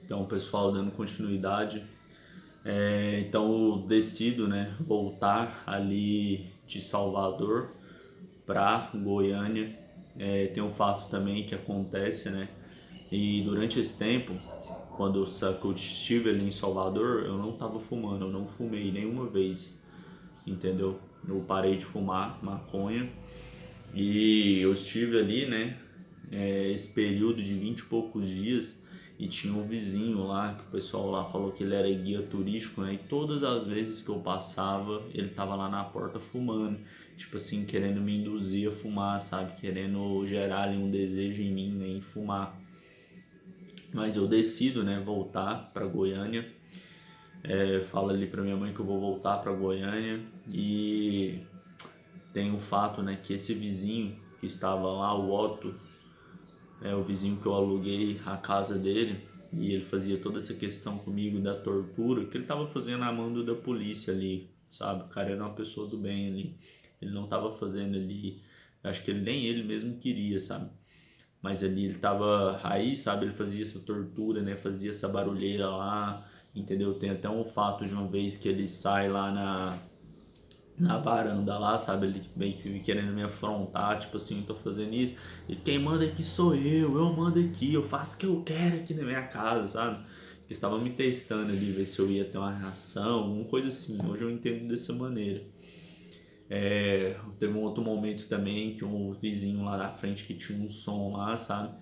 Então, o pessoal dando continuidade. Então, eu decido, né, voltar ali de Salvador para Goiânia. Tem um fato também que acontece, né? E durante esse tempo, que eu estive ali em Salvador, eu não estava fumando, eu não fumei nenhuma vez, entendeu? Eu parei de fumar maconha e eu estive ali, né? Esse período de 20 e poucos dias e tinha um vizinho lá que o pessoal lá falou que ele era guia turístico, né? E todas as vezes que eu passava, ele tava lá na porta fumando, tipo assim, querendo me induzir a fumar, sabe? Querendo gerar ali um desejo em mim, né, em fumar. Mas eu decido, né, voltar para Goiânia. Falo ali para minha mãe que eu vou voltar para Goiânia e tem o fato, né, que esse vizinho que estava lá, o Otto, o vizinho que eu aluguei a casa dele, e ele fazia toda essa questão comigo da tortura, que ele tava fazendo a mando da polícia ali, sabe? O cara era uma pessoa do bem ali. Ele não tava fazendo ali, acho que ele nem ele mesmo queria, sabe? Mas ali ele tava aí, sabe? Ele fazia essa tortura, né? Fazia essa barulheira lá, entendeu? Tem até um fato de uma vez que ele sai lá na varanda lá, sabe? Ele meio que querendo me afrontar, tipo assim, tô fazendo isso. E quem manda aqui sou eu mando aqui, eu faço o que eu quero aqui na minha casa, sabe? Que estava me testando ali, ver se eu ia ter uma reação, alguma coisa assim. Hoje eu entendo dessa maneira. Teve um outro momento também que um vizinho lá na frente que tinha um som lá, sabe?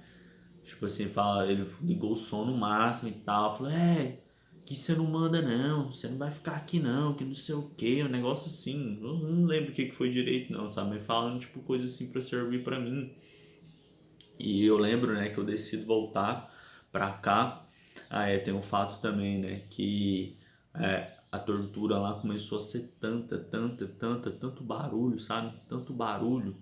Tipo assim, fala, ele ligou o som no máximo e tal. Falou, que você não manda não, você não vai ficar aqui não, que não sei o que, um negócio assim. Eu não lembro o que foi direito não, sabe? Mas falando tipo coisa assim pra servir pra mim. E eu lembro, né, que eu decido voltar pra cá. Tem um fato também, né, que a tortura lá começou a ser tanto barulho, sabe? Tanto barulho.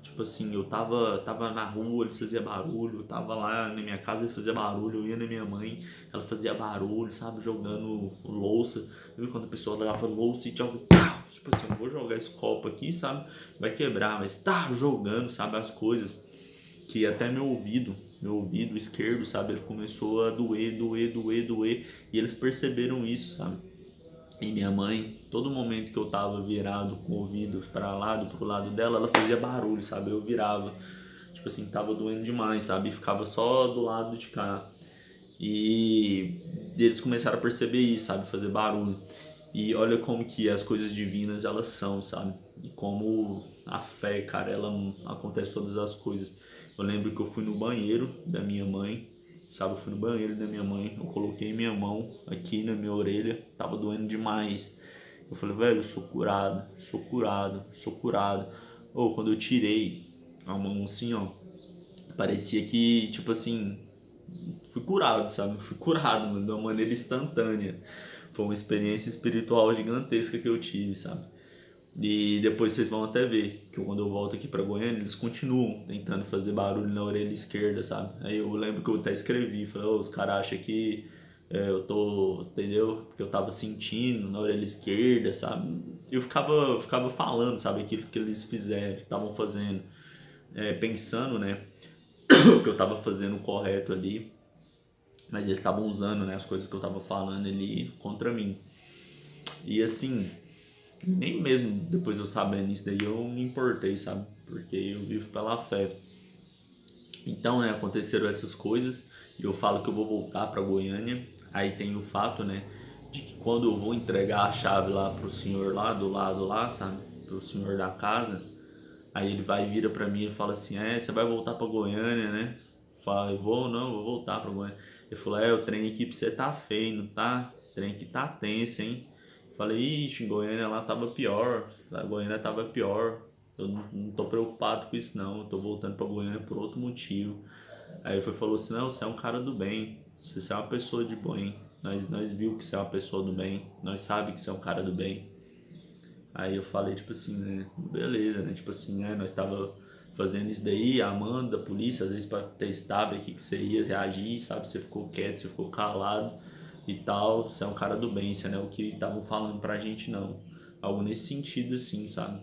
Tipo assim, eu tava na rua, eles faziam barulho, eu tava lá na minha casa, eles faziam barulho, eu ia na minha mãe, ela fazia barulho, sabe? Jogando louça. Viu quando a pessoa levava louça e tinha algo, tipo assim, eu vou jogar esse copo aqui, sabe? Vai quebrar, mas tá jogando, sabe? As coisas que até meu ouvido esquerdo, sabe, ele começou a doer, e eles perceberam isso, sabe? E minha mãe, todo momento que eu tava virado com o ouvido para lado, pro lado dela, ela fazia barulho, sabe? Eu virava, tipo assim, tava doendo demais, sabe? E ficava só do lado de cá. E eles começaram a perceber isso, sabe? Fazer barulho. E olha como que as coisas divinas elas são, sabe? E como a fé, cara, ela acontece todas as coisas. Eu lembro que eu fui no banheiro da minha mãe, sabe? Eu fui no banheiro da minha mãe, eu coloquei minha mão aqui na minha orelha, tava doendo demais. Eu falei, velho, eu sou curado, sou curado, sou curado. Ou quando eu tirei a mão assim, ó, parecia que, tipo assim, fui curado, sabe? Fui curado, mano, de uma maneira instantânea. Foi uma experiência espiritual gigantesca que eu tive, sabe? E depois vocês vão até ver que quando eu volto aqui pra Goiânia, eles continuam tentando fazer barulho na orelha esquerda, sabe? Aí eu lembro que eu até escrevi, falei, os caras acham que eu tô, entendeu? Porque eu tava sentindo na orelha esquerda, sabe? Eu ficava falando, sabe? Aquilo que eles fizeram, que estavam fazendo, pensando, né? Que eu tava fazendo o correto ali, mas eles estavam usando, né, as coisas que eu tava falando ali contra mim. E assim, nem mesmo depois eu sabendo isso daí eu me importei, sabe? Porque eu vivo pela fé. Então, né, aconteceram essas coisas e eu falo que eu vou voltar para Goiânia. Aí tem o fato, né, de que quando eu vou entregar a chave lá pro senhor lá do lado lá, sabe? Pro senhor da casa, aí ele vai vira para mim e fala assim: você vai voltar para Goiânia, né?" Fala, eu vou, não, vou voltar para Goiânia. Ele falou: o trem aqui pra você tá feio, não tá? O trem aqui tá tenso, hein? Falei: ixi, em Goiânia lá tava pior. A Goiânia tava pior. Eu não tô preocupado com isso, não. Eu tô voltando pra Goiânia por outro motivo. Aí ele falou assim: não, você é um cara do bem. Você é uma pessoa de bem. Nós viu que você é uma pessoa do bem. Nós sabe que você é um cara do bem. Aí eu falei, tipo assim, né? Beleza, né? Tipo assim, né? Nós tava fazendo isso daí, amando a polícia, às vezes pra testar, ver o que você ia reagir, sabe? Você ficou quieto, você ficou calado e tal. Você é um cara do bem, você não é o que estavam falando pra gente, não. Algo nesse sentido, assim, sabe?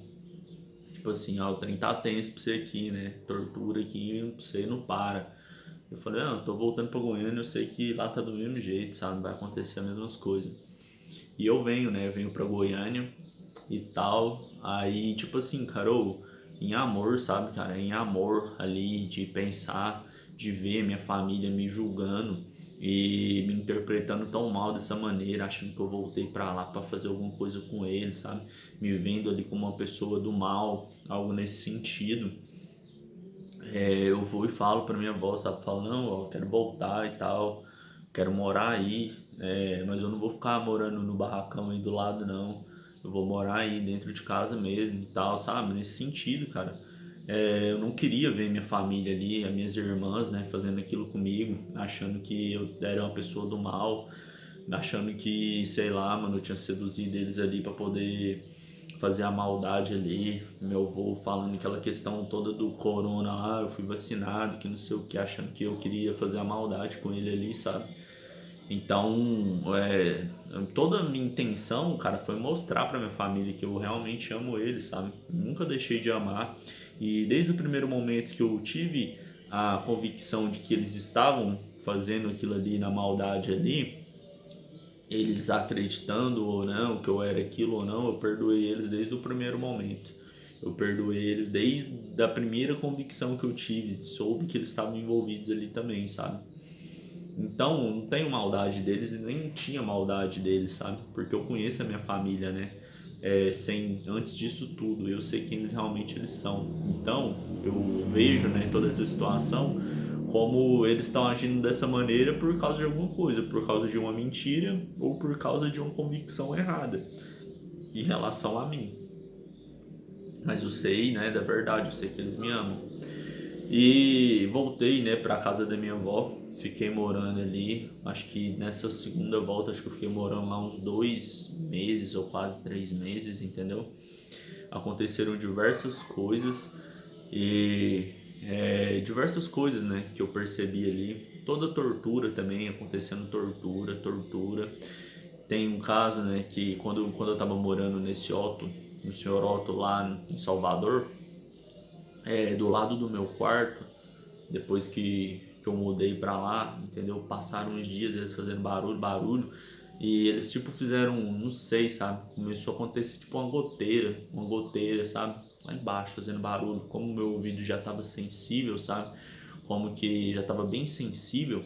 Tipo assim, ó, o trem tá tenso pra você aqui, né? Tortura aqui pra você não para. Eu falei, não, eu tô voltando pra Goiânia, eu sei que lá tá do mesmo jeito, sabe? Vai acontecer as mesmas coisas. E eu venho, né? Eu venho pra Goiânia e tal. Aí, tipo assim, Carol, em amor, sabe, cara? Em amor ali, de pensar, de ver minha família me julgando e me interpretando tão mal dessa maneira, achando que eu voltei pra lá pra fazer alguma coisa com eles, sabe? Me vendo ali como uma pessoa do mal, algo nesse sentido. Eu vou e falo pra minha avó, sabe? Falo, não, ó, quero voltar e tal, quero morar aí, mas eu não vou ficar morando no barracão aí do lado, não. Eu vou morar aí dentro de casa mesmo e tal, sabe? Nesse sentido, cara. Eu não queria ver minha família ali, as minhas irmãs, né, fazendo aquilo comigo, achando que eu era uma pessoa do mal, achando que, sei lá, mano, eu tinha seduzido eles ali pra poder fazer a maldade ali. Meu avô falando aquela questão toda do corona lá, eu fui vacinado, que não sei o que, achando que eu queria fazer a maldade com ele ali, sabe? Então, toda a minha intenção, cara, foi mostrar pra minha família que eu realmente amo eles, sabe? Nunca deixei de amar. E desde o primeiro momento que eu tive a convicção de que eles estavam fazendo aquilo ali na maldade ali, eles acreditando ou não que eu era aquilo ou não, eu perdoei eles desde o primeiro momento. Eu perdoei eles desde a primeira convicção que eu tive, soube que eles estavam envolvidos ali também, sabe? Então, não tenho maldade deles e nem tinha maldade deles, sabe? Porque eu conheço a minha família, né? Antes disso tudo, eu sei quem eles realmente são. Então, eu vejo, né, toda essa situação como eles estão agindo dessa maneira por causa de alguma coisa, por causa de uma mentira ou por causa de uma convicção errada em relação a mim. Mas eu sei, né, da verdade, eu sei que eles me amam. E voltei, né, para casa da minha avó. Fiquei morando ali. Acho que nessa segunda volta, acho que eu fiquei morando lá uns 2 meses ou quase 3 meses, entendeu? Aconteceram diversas coisas e diversas coisas, né, que eu percebi ali. Toda tortura também, acontecendo tortura, tortura. Tem um caso, né, que quando eu tava morando nesse Otto, no senhor Otto lá em Salvador, do lado do meu quarto, depois que eu mudei pra lá, entendeu? Passaram uns dias eles fazendo barulho, barulho, e eles tipo fizeram, não sei, sabe? Começou a acontecer tipo uma goteira, sabe? Lá embaixo fazendo barulho. Como o meu ouvido já tava sensível, sabe? Como que já tava bem sensível.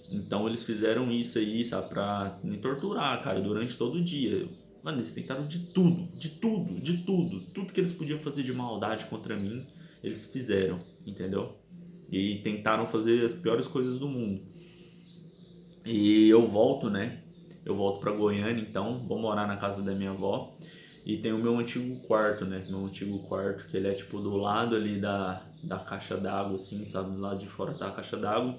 Então eles fizeram isso aí, sabe? Pra me torturar, cara, durante todo o dia. Mano, eles tentaram de tudo, de tudo, de tudo. Tudo que eles podiam fazer de maldade contra mim, eles fizeram, entendeu? E tentaram fazer as piores coisas do mundo. E eu volto, né? Eu volto pra Goiânia, então, vou morar na casa da minha avó. E tem o meu antigo quarto, né? Meu antigo quarto, que ele é tipo do lado ali da caixa d'água, assim, sabe? Do lado de fora tá a caixa d'água.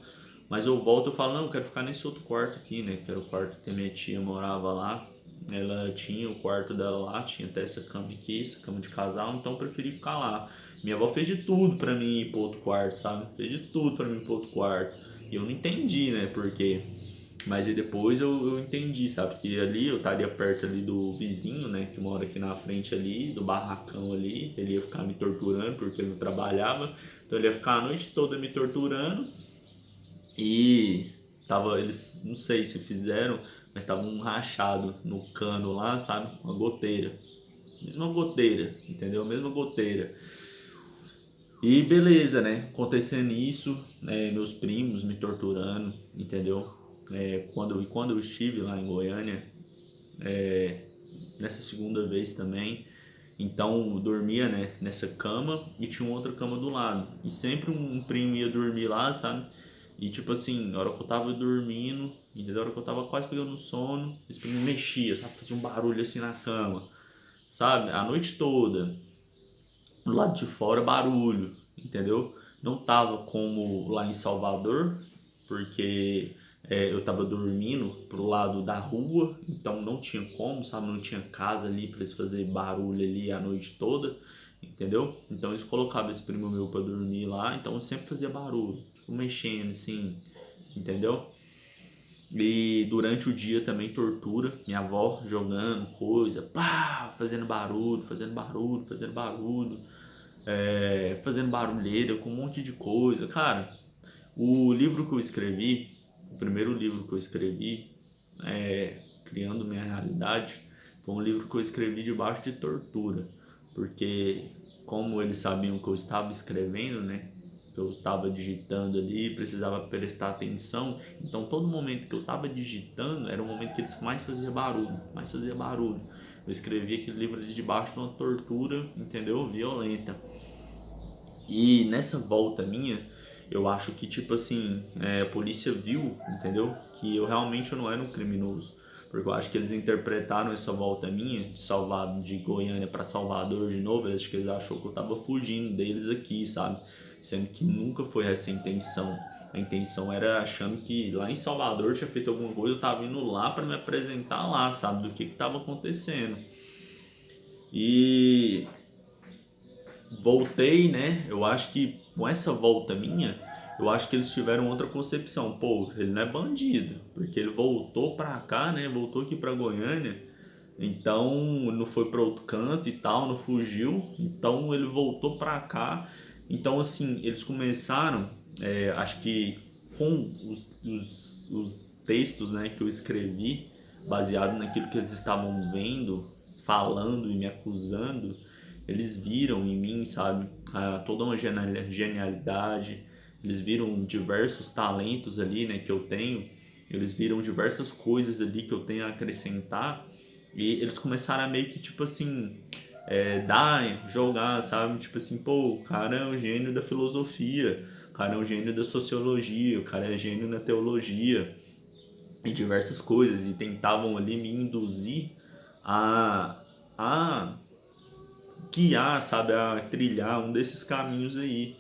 Mas eu volto e falo, não, eu quero ficar nesse outro quarto aqui, né? Que era o quarto que a minha tia morava lá. Ela tinha o quarto dela lá, tinha até essa cama aqui, essa cama de casal, então eu preferi ficar lá. Minha avó fez de tudo pra mim ir pro outro quarto, sabe? Fez de tudo pra mim ir pro outro quarto. E eu não entendi, né? Porque mas aí depois eu entendi, sabe? Que ali eu estaria perto ali do vizinho, né? Que mora aqui na frente ali, do barracão ali. Ele ia ficar me torturando porque ele não trabalhava. Então ele ia ficar a noite toda me torturando. E eles, não sei se fizeram, mas tava um rachado no cano lá, sabe? Uma goteira. Mesma goteira, entendeu? Mesma goteira. E beleza, né? Acontecendo isso, meus primos me torturando, entendeu? Quando eu estive lá em Goiânia, nessa segunda vez também, então eu dormia, né, nessa cama e tinha uma outra cama do lado. E sempre um primo ia dormir lá, sabe? E tipo assim, na hora que eu tava dormindo, entendeu? Na hora que eu tava quase pegando sono, esse primo mexia, sabe? Fazia um barulho assim na cama, sabe? A noite toda. Do lado de fora, barulho, entendeu? Não tava como lá em Salvador, porque eu tava dormindo pro lado da rua, então não tinha como, sabe? Não tinha casa ali para eles fazer barulho ali a noite toda, entendeu? Então eles colocavam esse primo meu para dormir lá, então eu sempre fazia barulho, tipo mexendo assim, entendeu? E durante o dia também tortura, minha avó jogando coisa, pá, fazendo barulho, fazendo barulho, fazendo barulho, fazendo barulheira com um monte de coisa, cara. O livro que eu escrevi, o primeiro livro que eu escrevi, Criando Minha Realidade, foi um livro que eu escrevi debaixo de tortura, porque como eles sabiam que eu estava escrevendo, né, que eu estava digitando ali, precisava prestar atenção, então todo momento que eu estava digitando era o momento que eles mais faziam barulho, mais fazia barulho. Eu escrevi aquele livro ali debaixo de uma tortura, entendeu? Violenta. E nessa volta minha, eu acho que, tipo assim, a polícia viu, entendeu? Que eu realmente não era um criminoso. Porque eu acho que eles interpretaram essa volta minha, de Goiânia para Salvador de novo, acho que eles achou que eu tava fugindo deles aqui, sabe? Sendo que nunca foi essa a intenção. A intenção era achando que lá em Salvador eu tinha feito alguma coisa, eu tava indo lá para me apresentar lá, sabe? Do que tava acontecendo. E voltei, né? Eu acho que com essa volta minha, eu acho que eles tiveram outra concepção. Pô, ele não é bandido, porque ele voltou pra cá, né? Voltou aqui pra Goiânia, então não foi pra outro canto e tal, não fugiu. Então ele voltou pra cá. Então, assim, eles começaram, acho que com os textos, né, que eu escrevi, baseado naquilo que eles estavam vendo, falando e me acusando, eles viram em mim, sabe, toda uma genialidade, eles viram diversos talentos ali, né, que eu tenho, eles viram diversas coisas ali que eu tenho a acrescentar e eles começaram a meio que, tipo assim, jogar, sabe, tipo assim, pô, o cara é um gênio da filosofia, o cara é um gênio da sociologia, o cara é gênio na teologia e diversas coisas e tentavam ali me induzir a guiar, sabe, a trilhar um desses caminhos aí.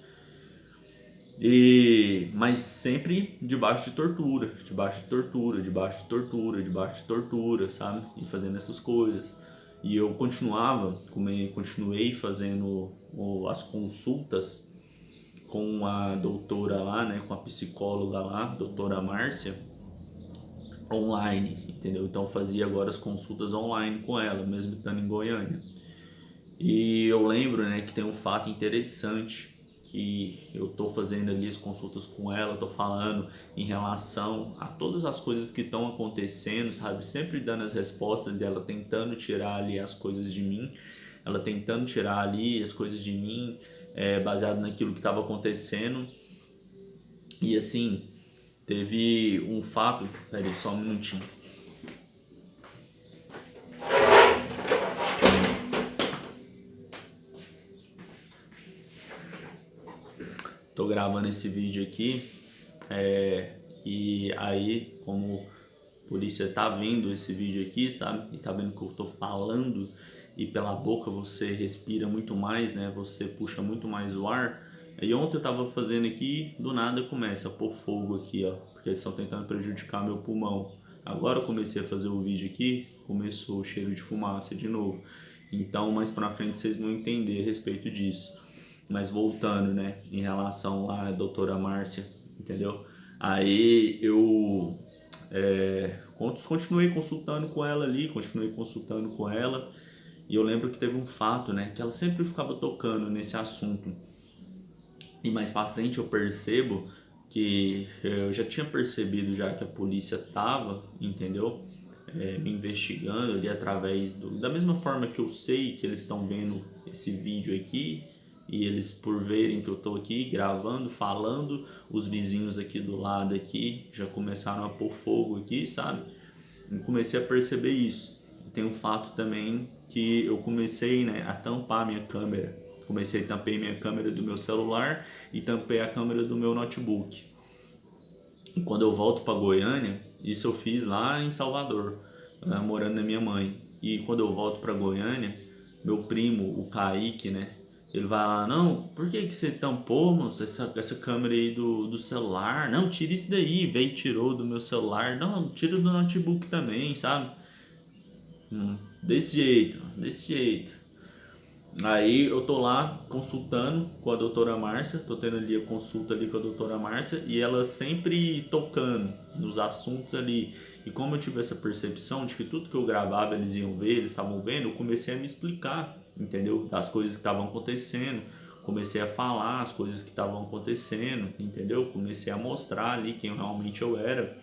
Mas sempre debaixo de tortura, debaixo de tortura, debaixo de tortura, debaixo de tortura, sabe? E fazendo essas coisas. E eu continuei fazendo as consultas com a doutora lá, né, com a psicóloga lá, doutora Márcia, online, entendeu? Então eu fazia agora as consultas online com ela, mesmo estando em Goiânia. E eu lembro, né, que tem um fato interessante que eu tô fazendo ali as consultas com ela, tô falando em relação a todas as coisas que estão acontecendo, sabe? Sempre dando as respostas e ela tentando tirar ali as coisas de mim, ela tentando tirar ali as coisas de mim, baseado naquilo que estava acontecendo. E assim, teve um fato, peraí, só um minutinho. Tô gravando esse vídeo aqui, e aí, como a polícia tá vendo esse vídeo aqui, sabe? E tá vendo que eu tô falando e pela boca você respira muito mais, né? Você puxa muito mais o ar. E ontem eu tava fazendo aqui, do nada começa a pôr fogo aqui, ó, porque eles estão tentando prejudicar meu pulmão. Agora eu comecei a fazer o vídeo aqui, começou o cheiro de fumaça de novo. Então, mais pra frente vocês vão entender a respeito disso. Mas voltando, né, em relação lá à doutora Márcia, entendeu? Aí eu continuei consultando com ela ali, continuei consultando com ela, e eu lembro que teve um fato, né, que ela sempre ficava tocando nesse assunto. E mais pra frente eu percebo que eu já tinha percebido já que a polícia tava, entendeu? Me investigando ali através da mesma forma que eu sei que eles estão vendo esse vídeo aqui e eles por verem que eu tô aqui gravando, falando, os vizinhos aqui do lado aqui já começaram a pôr fogo aqui, sabe? Eu comecei a perceber isso. E tem um fato também que eu comecei, né, a tampar minha câmera. Tampei minha câmera do meu celular e tampei a câmera do meu notebook. E quando eu volto para Goiânia, isso eu fiz lá em Salvador, morando na minha mãe. E quando eu volto para Goiânia, meu primo, o Kaique, né? Ele vai lá, não, por que você tampou, moço, essa câmera aí do celular? Não, tira isso daí. Veio e tirou do meu celular. Não, tira do notebook também, sabe? Desse jeito, desse jeito. Aí eu tô lá consultando com a doutora Márcia, tô tendo ali a consulta ali com a doutora Márcia e ela sempre tocando nos assuntos ali. E como eu tive essa percepção de que tudo que eu gravava eles iam ver, eles estavam vendo, eu comecei a me explicar, entendeu? Das coisas que estavam acontecendo, comecei a falar as coisas que estavam acontecendo, entendeu? Comecei a mostrar ali quem realmente eu era.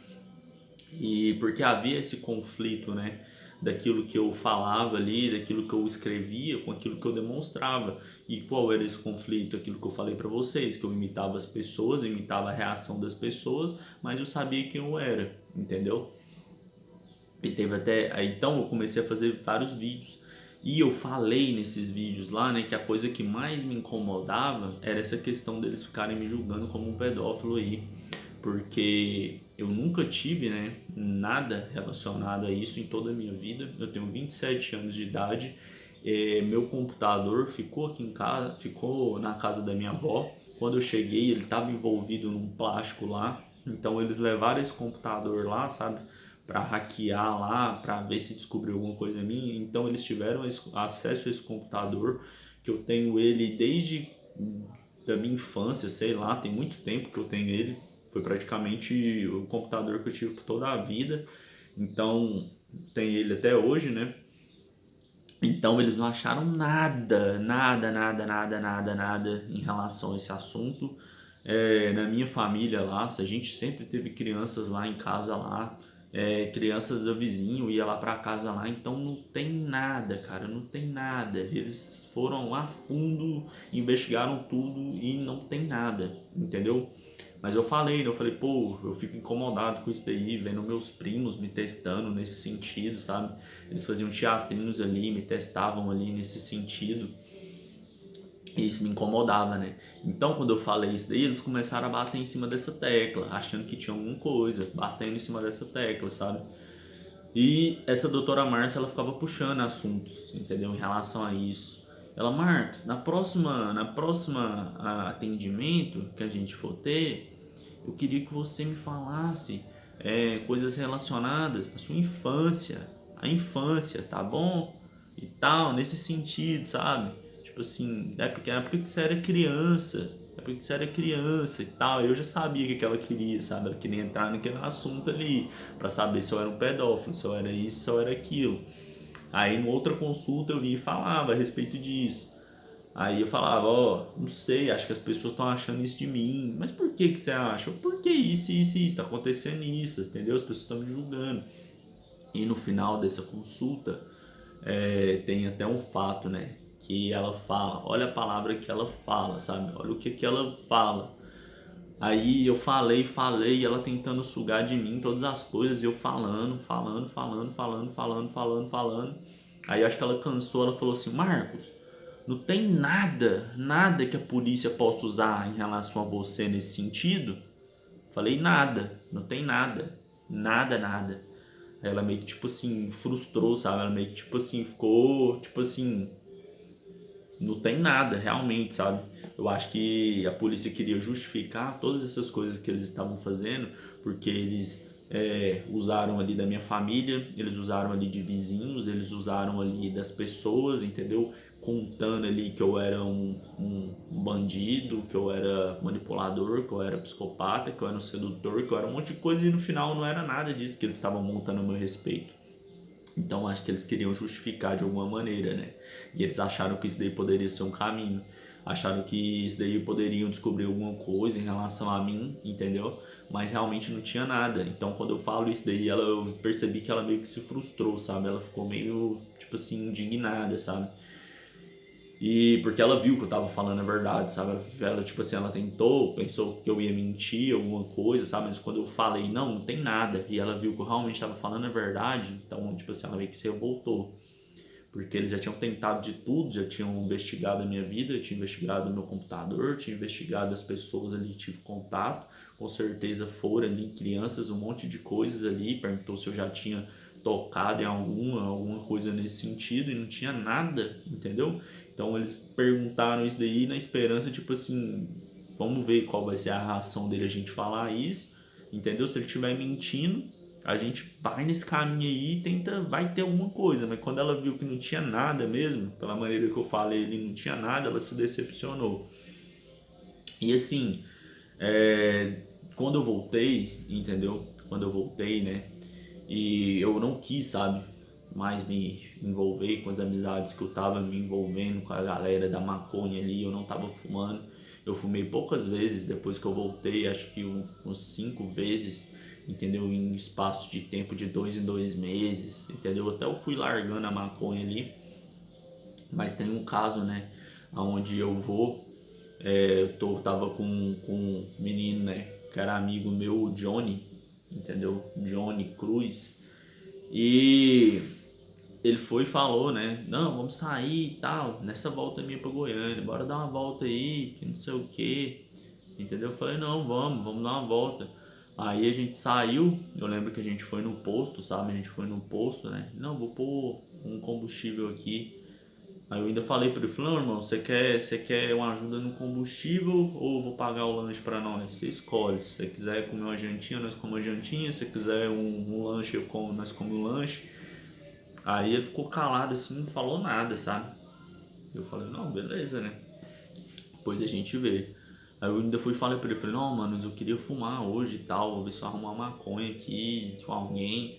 E porque havia esse conflito, né? Daquilo que eu falava ali, daquilo que eu escrevia com aquilo que eu demonstrava. E qual era esse conflito? Aquilo que eu falei para vocês, que eu imitava as pessoas, imitava a reação das pessoas, mas eu sabia quem eu era, entendeu? E teve até. Aí, então eu comecei a fazer vários vídeos. E eu falei nesses vídeos lá, né, que a coisa que mais me incomodava era essa questão deles ficarem me julgando como um pedófilo aí. Porque eu nunca tive, né, nada relacionado a isso em toda a minha vida. Eu tenho 27 anos de idade. Meu computador ficou aqui em casa, ficou na casa da minha avó. Quando eu cheguei, ele estava envolvido num plástico lá. Então eles levaram esse computador lá, sabe? Para hackear lá, para ver se descobriu alguma coisa minha. Então eles tiveram acesso a esse computador, que eu tenho ele desde da minha infância, sei lá, tem muito tempo que eu tenho ele. Foi praticamente o computador que eu tive por toda a vida. Então tem ele até hoje, né? Então eles não acharam nada em relação a esse assunto. Na minha família lá, a gente sempre teve crianças lá em casa lá, crianças do vizinho ia lá pra casa lá, então não tem nada, cara, não tem nada. Eles foram lá a fundo, investigaram tudo e não tem nada, entendeu? Mas eu falei, né? Eu falei, pô, eu fico incomodado com isso daí, vendo meus primos me testando nesse sentido, sabe? Eles faziam teatrinhos ali, me testavam ali nesse sentido. E isso me incomodava, né? Então, quando eu falei isso daí, eles começaram a bater em cima dessa tecla, achando que tinha alguma coisa, batendo em cima dessa tecla, sabe? E essa doutora Márcia, ela ficava puxando assuntos, entendeu? Em relação a isso. Ela, Marcos, na próxima atendimento que a gente for ter, eu queria que você me falasse coisas relacionadas à sua infância, a infância, tá bom? E tal, nesse sentido, sabe? Tipo assim, é porque você era criança, é porque você era criança e tal. Eu já sabia o que ela queria, sabe? Ela queria entrar naquele assunto ali, pra saber se eu era um pedófilo, se eu era isso, se eu era aquilo. Aí, numa outra consulta, eu vi e falava a respeito disso. Aí eu falava, ó, não sei, acho que as pessoas estão achando isso de mim. Mas por que que você acha? Por que isso, tá acontecendo isso, entendeu? As pessoas estão me julgando. E no final dessa consulta, tem até um fato, né? Que ela fala, olha a palavra que ela fala, sabe? Olha o que que ela fala. Aí eu falei, ela tentando sugar de mim todas as coisas, e eu falando. Aí acho que ela cansou, ela falou assim, Marcos, não tem nada que a polícia possa usar em relação a você nesse sentido? Falei, nada, não tem nada. Aí ela meio que, tipo assim, frustrou, sabe? Ela meio que, tipo assim, ficou, tipo assim, não tem nada, realmente, sabe? Eu acho que a polícia queria justificar todas essas coisas que eles estavam fazendo, porque eles usaram ali da minha família, eles usaram ali de vizinhos, eles usaram ali das pessoas, entendeu? Contando ali que eu era um bandido, que eu era manipulador, que eu era psicopata, que eu era um sedutor, que eu era um monte de coisa, e no final não era nada disso que eles estavam montando a meu respeito. Então acho que eles queriam justificar de alguma maneira, né? E eles acharam que isso daí poderia ser um caminho. Acharam que isso daí poderiam descobrir alguma coisa em relação a mim, entendeu? Mas realmente não tinha nada. Então quando eu falo isso daí, eu percebi que ela meio que se frustrou, sabe? Ela ficou meio, tipo assim, indignada, sabe? E porque ela viu que eu tava falando a verdade, sabe? Ela, tipo assim, ela pensou que eu ia mentir alguma coisa, sabe? Mas quando eu falei, não tem nada, e ela viu que eu realmente tava falando a verdade, então, tipo assim, ela meio que se revoltou. Porque eles já tinham tentado de tudo, já tinham investigado a minha vida, tinham investigado o meu computador, tinham investigado as pessoas ali que tive contato, com certeza foram ali crianças, um monte de coisas ali, perguntou se eu já tinha tocado em alguma coisa nesse sentido e não tinha nada, entendeu? Então eles perguntaram isso daí na esperança, tipo assim, vamos ver qual vai ser a reação dele a gente falar isso, entendeu? Se ele estiver mentindo, a gente vai nesse caminho aí e tenta, vai ter alguma coisa, mas quando ela viu que não tinha nada mesmo, pela maneira que eu falei, ele não tinha nada, ela se decepcionou. E assim, quando eu voltei, entendeu? Quando eu voltei, né? E eu não quis, sabe? mais me envolver com as amizades que eu tava me envolvendo com a galera da maconha ali, eu não tava fumando. Eu fumei poucas vezes depois que eu voltei, acho que uns 5 vezes, entendeu? Em espaço de tempo de 2 em 2 meses, entendeu? Até eu fui largando a maconha ali, mas tem um caso, né, aonde eu vou, tava com um menino, né, que era amigo meu, o Johnny, entendeu? Johnny Cruz, e ele foi e falou, né? Não, vamos sair e tal, nessa volta minha pra Goiânia, bora dar uma volta aí, que não sei o que, entendeu? Eu falei, não, vamos dar uma volta. Aí a gente saiu, eu lembro que a gente foi no posto, sabe? A gente foi no posto, né? Não, vou pôr um combustível aqui. Aí eu ainda falei pra ele, falei, não, irmão, você quer uma ajuda no combustível ou eu vou pagar o lanche pra nós? Você escolhe. Se você quiser comer uma jantinha, nós comemos uma jantinha. Se você quiser um lanche, nós comemos um lanche. Aí ele ficou calado assim, não falou nada, sabe? Eu falei, não, beleza, né? Depois a gente vê. Aí eu ainda fui e falei pra ele, falei, não, mano, eu queria fumar hoje e tal, vou ver se eu arrumar uma maconha aqui com alguém.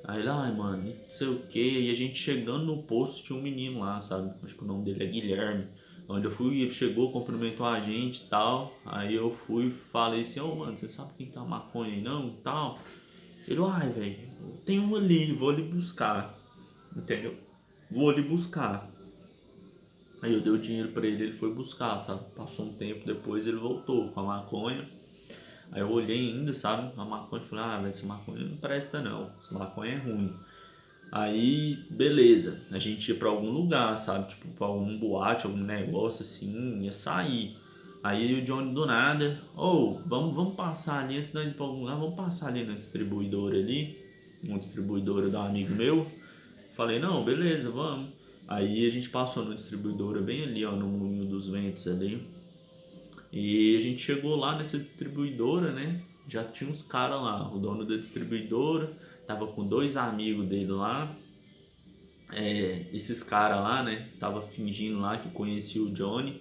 Aí ele, ai, mano, não sei o que. E a gente chegando no posto tinha um menino lá, sabe? Acho que o nome dele é Guilherme. Onde eu fui, ele chegou, cumprimentou a gente e tal. Aí eu fui e falei assim, ô, mano, você sabe quem tá maconha aí não? E tal. Ele, ai, velho, tem um ali, vou ali buscar. Entendeu? Vou ali buscar. Aí eu dei o dinheiro pra ele, ele foi buscar, sabe? Passou um tempo depois, ele voltou com a maconha. Aí eu olhei ainda, sabe? A maconha e falei, ah, essa maconha não presta não, essa maconha é ruim. Aí, beleza, a gente ia pra algum lugar, sabe? Tipo, pra algum boate, algum negócio assim, ia sair. Aí o Johnny do nada, vamos passar ali antes de nós ir pra algum lugar, vamos passar ali na distribuidora ali, uma distribuidora de um amigo meu. Falei, não, beleza, vamos. Aí a gente passou na distribuidora bem ali, ó, no Moinho dos Ventos ali. E a gente chegou lá nessa distribuidora, né? Já tinha uns caras lá, o dono da distribuidora, tava com 2 amigos dele lá. Esses caras lá, né? Tava fingindo lá que conhecia o Johnny,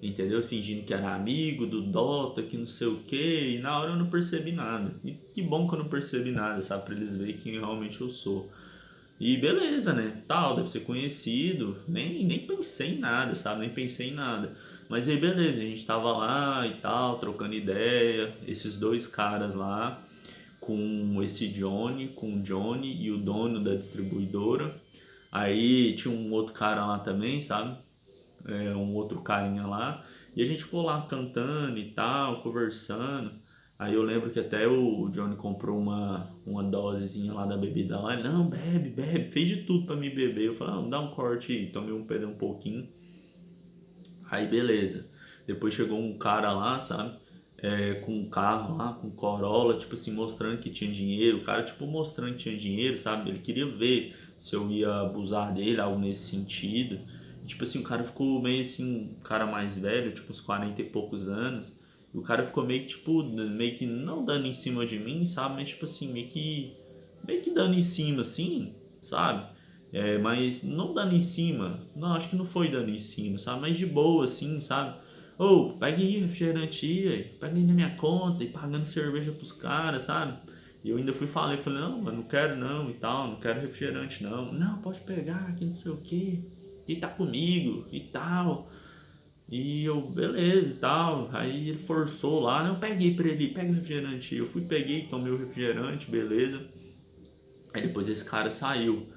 entendeu? Fingindo que era amigo do Dota, que não sei o que. E na hora eu não percebi nada. E que bom que eu não percebi nada, sabe? Pra eles verem quem realmente eu sou. E beleza, né? Tal, deve ser conhecido. Nem pensei em nada, sabe? Nem pensei em nada. Mas aí beleza, a gente tava lá e tal, trocando ideia. Esses 2 caras lá, com esse Johnny, com o Johnny e o dono da distribuidora. Aí tinha um outro cara lá também, sabe? Um outro carinha lá. E a gente ficou lá cantando e tal, conversando. Aí eu lembro que até o Johnny comprou uma dosezinha lá da bebida lá. Ele, não, bebe, bebe. Fez de tudo pra me beber. Eu falei, não, dá um corte aí. Tomei um pouquinho. Aí beleza. Depois chegou um cara lá, sabe? Com um carro lá, com Corolla, tipo assim, mostrando que tinha dinheiro. O cara, tipo, mostrando que tinha dinheiro, sabe? Ele queria ver se eu ia abusar dele, algo nesse sentido. E, tipo assim, o cara ficou meio assim, um cara mais velho, tipo uns 40 e poucos anos. E o cara ficou meio que, tipo, meio que não dando em cima de mim, sabe? Mas, tipo assim, meio que dando em cima, assim, sabe? Mas não dando em cima. Não, acho que não foi dando em cima, sabe? Mas de boa, assim, sabe? Ô, pega aí refrigerante aí, pega aí na minha conta e pagando cerveja pros caras, sabe? E eu ainda falei, não, eu não quero não e tal, não quero refrigerante não. Não, pode pegar, que não sei o que, e tá comigo e tal. E eu, beleza e tal. Aí ele forçou lá, não, peguei pra ele, pega o refrigerante. Eu fui, peguei, tomei o refrigerante, beleza. Aí depois esse cara saiu.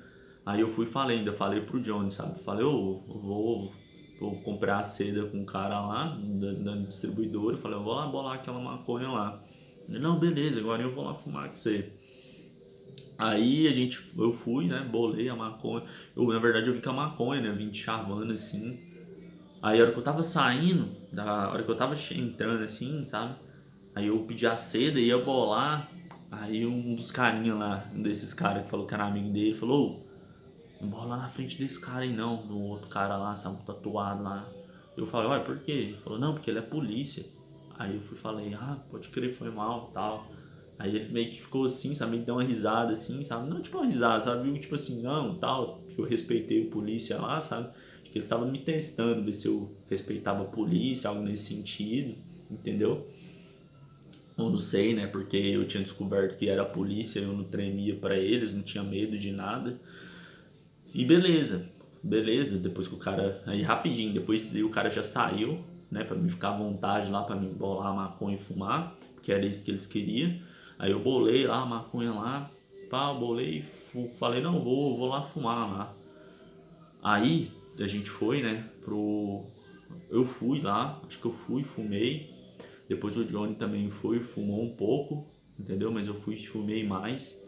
Aí eu fui e falei, ainda falei pro Johnny, sabe? Falei, eu vou comprar a seda com o cara lá, da distribuidora. Falei, eu vou lá bolar aquela maconha lá. Ele, não, beleza, agora eu vou lá fumar com você. Aí eu fui, né? Bolei a maconha. Na verdade, eu vi que a maconha, né? Vim de chavando assim. Aí a hora que eu tava saindo, da hora que eu tava entrando assim, sabe? Aí eu pedi a seda e ia bolar. Aí um dos carinha lá, um desses caras que falou que era amigo dele, falou, não bola lá na frente desse cara aí não, do outro cara lá, sabe, tatuado lá. Eu falei, olha, por quê? Ele falou, não, porque ele é polícia. Aí eu fui falei, ah, pode crer, foi mal, tal. Aí ele meio que ficou assim, sabe, meio que deu uma risada assim, sabe, não tipo uma risada, sabe, tipo assim, não, tal, que eu respeitei o polícia lá, sabe. Acho que eles estavam me testando, ver se eu respeitava a polícia, algo nesse sentido, entendeu? Eu não sei, né, porque eu tinha descoberto que era a polícia, eu não tremia pra eles, não tinha medo de nada. E beleza, depois que o cara, aí rapidinho, depois o cara já saiu, né, pra mim ficar à vontade lá, pra mim bolar a maconha e fumar, porque era isso que eles queriam. Aí eu bolei lá a maconha lá, pá, bolei, falei, não, vou lá fumar lá. Aí a gente foi, né, eu fui lá, acho que eu fui, fumei. Depois o Johnny também foi, fumou um pouco, entendeu? Mas eu fui, fumei mais.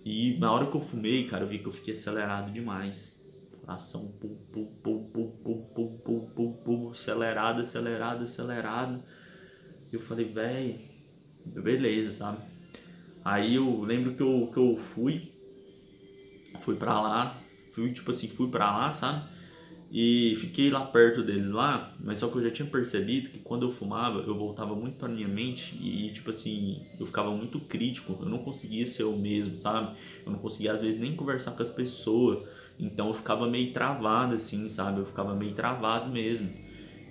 E na hora que eu fumei, cara, eu vi que eu fiquei acelerado demais. Coração pum, pum, pum, pum, pum, pum, pum, pum, pum, acelerado, acelerado, acelerado. E eu falei, véi, beleza, sabe? Aí eu lembro que eu fui pra lá, fui tipo assim, fui pra lá, sabe? E fiquei lá perto deles lá, mas só que eu já tinha percebido que quando eu fumava, eu voltava muito pra minha mente e, tipo assim, eu ficava muito crítico, eu não conseguia ser eu mesmo, sabe? Eu não conseguia, às vezes, nem conversar com as pessoas, então eu ficava meio travado, assim, sabe? Eu ficava meio travado mesmo.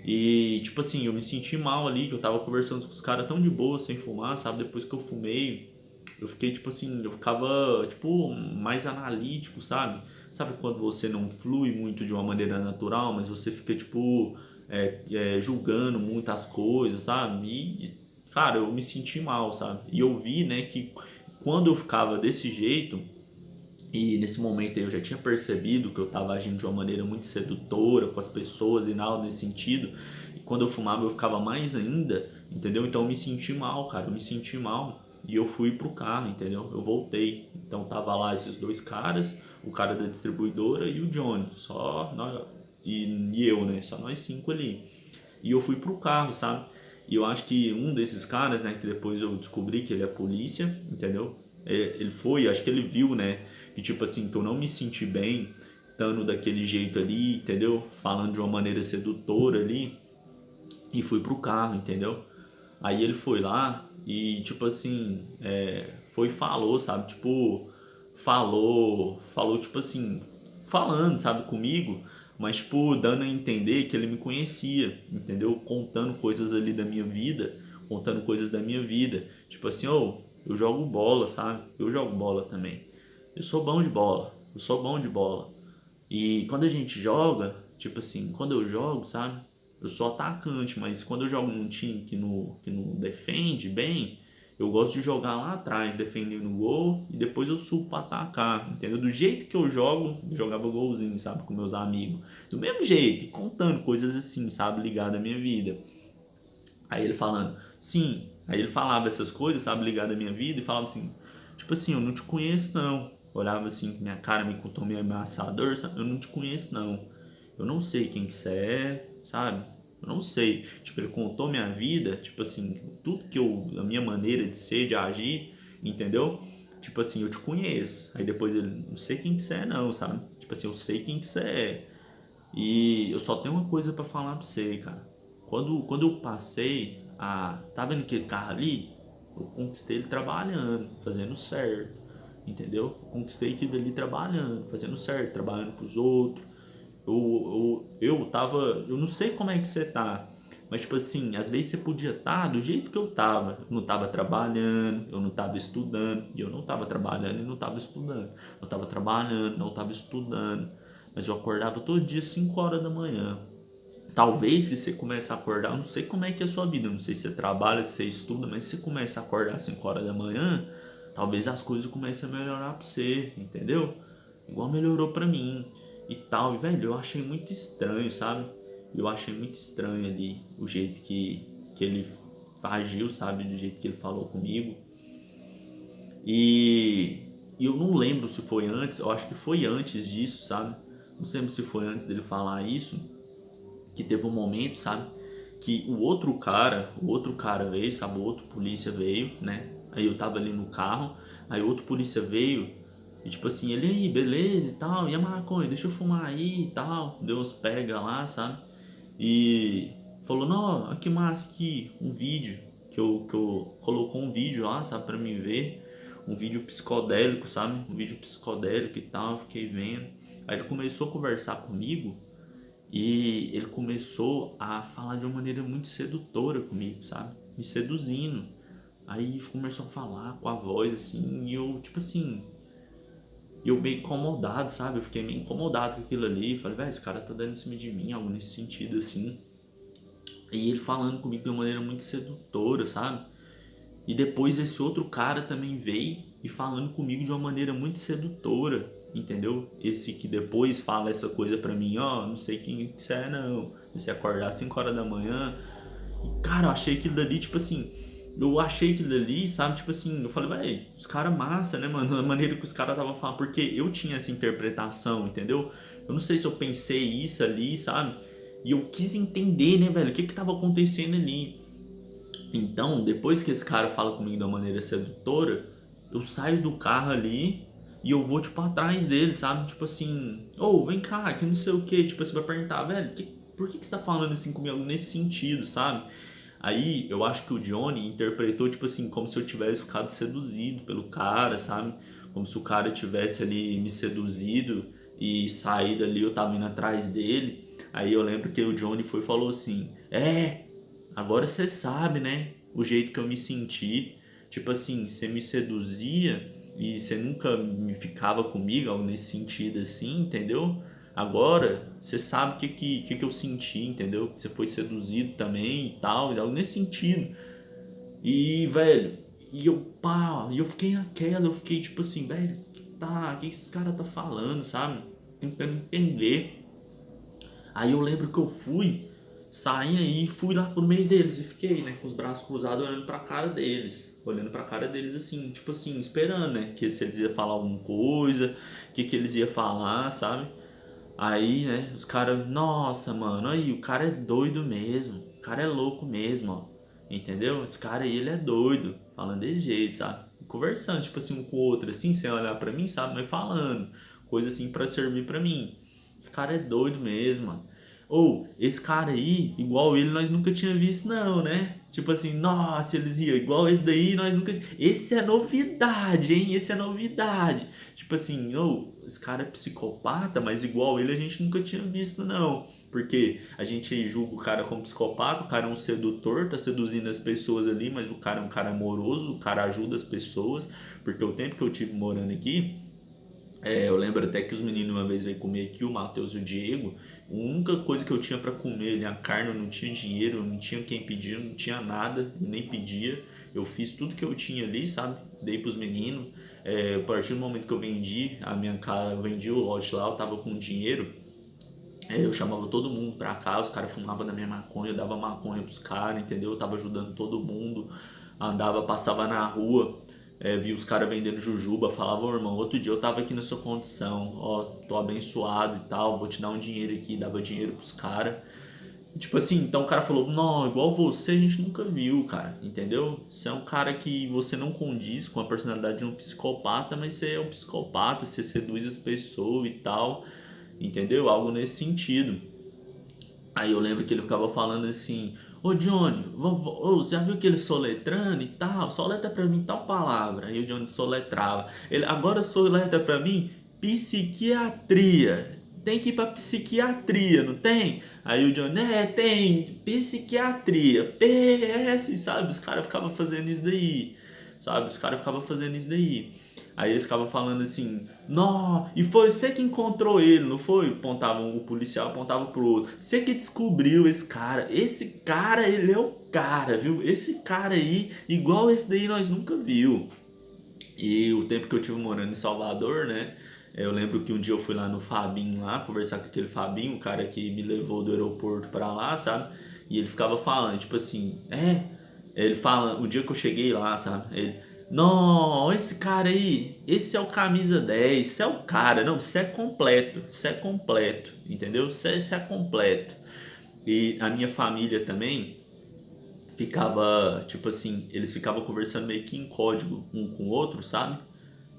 E, tipo assim, eu me senti mal ali, que eu tava conversando com os caras tão de boa, sem fumar, sabe? Depois que eu fumei, eu fiquei, tipo assim, eu ficava, tipo, mais analítico, sabe? Sabe quando você não flui muito de uma maneira natural, mas você fica, tipo, julgando muitas coisas, sabe? E, cara, eu me senti mal, sabe? E eu vi, né, que quando eu ficava desse jeito, e nesse momento aí eu já tinha percebido que eu estava agindo de uma maneira muito sedutora com as pessoas e nada nesse sentido. E quando eu fumava eu ficava mais ainda, entendeu? Então eu me senti mal, cara, eu me senti mal. E eu fui pro carro, entendeu? Eu voltei. Então tava lá esses dois caras, o cara da distribuidora e o Johnny. Só nós, e eu, né? Só nós cinco ali. E eu fui pro carro, sabe? E eu acho que um desses caras, né, que depois eu descobri que ele é polícia, entendeu? Ele foi, acho que ele viu, né, que tipo assim, que eu não me senti bem estando daquele jeito ali, entendeu? Falando de uma maneira sedutora ali, e fui pro carro, entendeu? Aí ele foi lá e, tipo assim, foi e falou, sabe? Tipo, falou, tipo assim, falando, sabe, comigo, mas, tipo, dando a entender que ele me conhecia, entendeu? Contando coisas ali da minha vida, contando coisas da minha vida. Tipo assim, ô, eu jogo bola, sabe? Eu jogo bola também. Eu sou bom de bola, eu sou bom de bola. E quando a gente joga, tipo assim, quando eu jogo, sabe? Eu sou atacante, mas quando eu jogo num time que não defende bem, eu gosto de jogar lá atrás, defendendo o gol, e depois eu subo pra atacar, entendeu? Do jeito que eu jogo, eu jogava golzinho, sabe? Com meus amigos. Do mesmo jeito, e contando coisas assim, sabe? Ligado à minha vida. Aí ele falando, sim. Aí ele falava essas coisas, sabe? Ligado à minha vida, e falava assim, tipo assim, eu não te conheço não. Olhava assim com minha cara, me contou meio ameaçador, sabe? Eu não te conheço não. Eu não sei quem que você é, sabe? Eu não sei. Tipo, ele contou minha vida, tipo assim, tudo que eu, a minha maneira de ser, de agir, entendeu? Tipo assim, eu te conheço. Aí depois ele, não sei quem que você é não, sabe? Tipo assim, eu sei quem que você é. E eu só tenho uma coisa pra falar pra você, cara. Quando eu passei a. Tá vendo aquele carro ali? Eu conquistei ele trabalhando, fazendo certo. Entendeu? Eu conquistei aquilo ali trabalhando, fazendo certo, trabalhando pros outros. Eu tava. Eu não sei como é que você tá. Mas, tipo assim, às vezes você podia estar do jeito que eu tava. Eu não tava trabalhando, eu não tava estudando. E eu não tava trabalhando e não tava estudando. Eu tava trabalhando, não tava estudando. Mas eu acordava todo dia 5 horas da manhã. Talvez se você começar a acordar, eu não sei como é que é a sua vida, eu não sei se você trabalha, se você estuda, mas se você começa a acordar às 5 horas da manhã, talvez as coisas comecem a melhorar pra você, entendeu? Igual melhorou pra mim e tal. E, velho, eu achei muito estranho, sabe? Eu achei muito estranho ali o jeito que ele agiu, sabe? Do jeito que ele falou comigo. E eu não lembro se foi antes, eu acho que foi antes disso, sabe? Não lembro se foi antes dele falar isso, que teve um momento, sabe? Que o outro cara veio, sabe? O outro polícia veio, né? Aí eu tava ali no carro, aí outro polícia veio e tipo assim, ele aí, beleza e tal, e a maconha, deixa eu fumar aí e tal. Deus pega lá, sabe? E falou, não, aqui massa aqui, um vídeo, que eu colocou um vídeo lá, sabe, pra mim ver. Um vídeo psicodélico, sabe? Um vídeo psicodélico e tal, fiquei vendo. Aí ele começou a conversar comigo e ele começou a falar de uma maneira muito sedutora comigo, sabe? Me seduzindo. Aí começou a falar com a voz assim, e eu, tipo assim, E eu meio incomodado, sabe? Eu fiquei meio incomodado com aquilo ali. Falei, velho, esse cara tá dando em cima de mim, algo nesse sentido assim. E ele falando comigo de uma maneira muito sedutora, sabe? E depois esse outro cara também veio e falando comigo de uma maneira muito sedutora, entendeu? Esse que depois fala essa coisa pra mim, ó, não sei quem que você é não. Você acordar às 5 horas da manhã. E, cara, eu achei aquilo dali, tipo assim, eu achei aquilo dali, sabe? Tipo assim, eu falei, véi, os caras massa, né, mano? A maneira que os caras estavam falando, porque eu tinha essa interpretação, entendeu? Eu não sei se eu pensei isso ali, sabe? E eu quis entender, né, velho, o que que tava acontecendo ali. Então, depois que esse cara fala comigo de uma maneira sedutora, eu saio do carro ali e eu vou, tipo, atrás dele, sabe? Tipo assim, ô, vem cá, que não sei o que. Tipo, você vai perguntar, velho, por que você tá falando assim comigo nesse sentido, sabe? Aí eu acho que o Johnny interpretou, tipo assim, como se eu tivesse ficado seduzido pelo cara, sabe? Como se o cara tivesse ali me seduzido e saído ali, eu tava indo atrás dele. Aí eu lembro que o Johnny foi e falou assim: agora você sabe, né? O jeito que eu me senti. Tipo assim, você me seduzia e você nunca me ficava comigo, algo nesse sentido assim, entendeu? Agora você sabe o que eu senti, entendeu? Você foi seduzido também e tal, algo nesse sentido. E, velho, e eu fiquei naquela, eu fiquei tipo assim, velho, o que esse cara tá falando, sabe? Tentando entender. Aí eu lembro que eu saí aí e fui lá pro meio deles e fiquei, né, com os braços cruzados olhando pra cara deles. Olhando pra cara deles assim, tipo assim, esperando, né, que se eles iam falar alguma coisa, que eles iam falar, sabe? Aí, né, os caras, nossa, mano, aí, o cara é doido mesmo, o cara é louco mesmo, ó, entendeu? Esse cara aí, ele é doido, falando desse jeito, sabe? Conversando, tipo assim, um com o outro, assim, sem olhar pra mim, sabe? Mas falando, coisa assim pra servir pra mim. Esse cara é doido mesmo, mano. Ou, esse cara aí, igual ele, nós nunca tinha visto, não, né? Tipo assim, nossa, eles iam, igual esse daí, nós nunca. Esse é novidade, hein? Esse é novidade. Tipo assim, esse cara é psicopata, mas igual ele a gente nunca tinha visto, não. Porque a gente julga o cara como psicopata, o cara é um sedutor, tá seduzindo as pessoas ali, mas o cara é um cara amoroso, o cara ajuda as pessoas. Porque o tempo que eu tive morando aqui, eu lembro até que os meninos uma vez veio comer aqui, o Matheus e o Diego. A única coisa que eu tinha pra comer ali, a carne, eu não tinha dinheiro, eu não tinha quem pedir, eu não tinha nada, eu nem pedia. Eu fiz tudo que eu tinha ali, sabe? Dei pros meninos. A partir do momento que eu vendi a minha casa, eu vendi o lote lá, eu tava com dinheiro. Eu chamava todo mundo pra cá, os caras fumavam da minha maconha, eu dava maconha pros caras, entendeu? Eu tava ajudando todo mundo, andava, passava na rua, via os caras vendendo jujuba, falava, ô irmão, outro dia eu tava aqui na sua condição, ó, tô abençoado e tal, vou te dar um dinheiro aqui, dava dinheiro pros caras. Tipo assim, então o cara falou, não, igual você a gente nunca viu, cara, entendeu? Você é um cara que você não condiz com a personalidade de um psicopata, mas você é um psicopata, você seduz as pessoas e tal, entendeu? Algo nesse sentido. Aí eu lembro que ele ficava falando assim, ô Johnny, você já viu aquele soletrando e tal? Soletra pra mim tal palavra. Aí o Johnny soletrava. Ele, agora soletra pra mim psiquiatria. Tem que ir pra psiquiatria, não tem? Aí o Johnny, tem, psiquiatria, PS, sabe? Os caras ficavam fazendo isso daí, sabe? Os caras ficavam fazendo isso daí. Aí eles ficavam falando assim, não, e foi você que encontrou ele, não foi? Apontavam, o policial apontava pro outro. Você que descobriu esse cara. Esse cara, ele é o cara, viu? Esse cara aí, igual esse daí nós nunca viu. E o tempo que eu tive morando em Salvador, né? Eu lembro que um dia eu fui lá no Fabinho lá, conversar com aquele Fabinho, o cara que me levou do aeroporto pra lá, sabe? E ele ficava falando, tipo assim, ele fala, o dia que eu cheguei lá, sabe? Ele, não, esse cara aí, esse é o camisa 10, esse é o cara, não, isso é completo, entendeu? Isso é completo. E a minha família também ficava, tipo assim, eles ficavam conversando meio que em código um com o outro, sabe?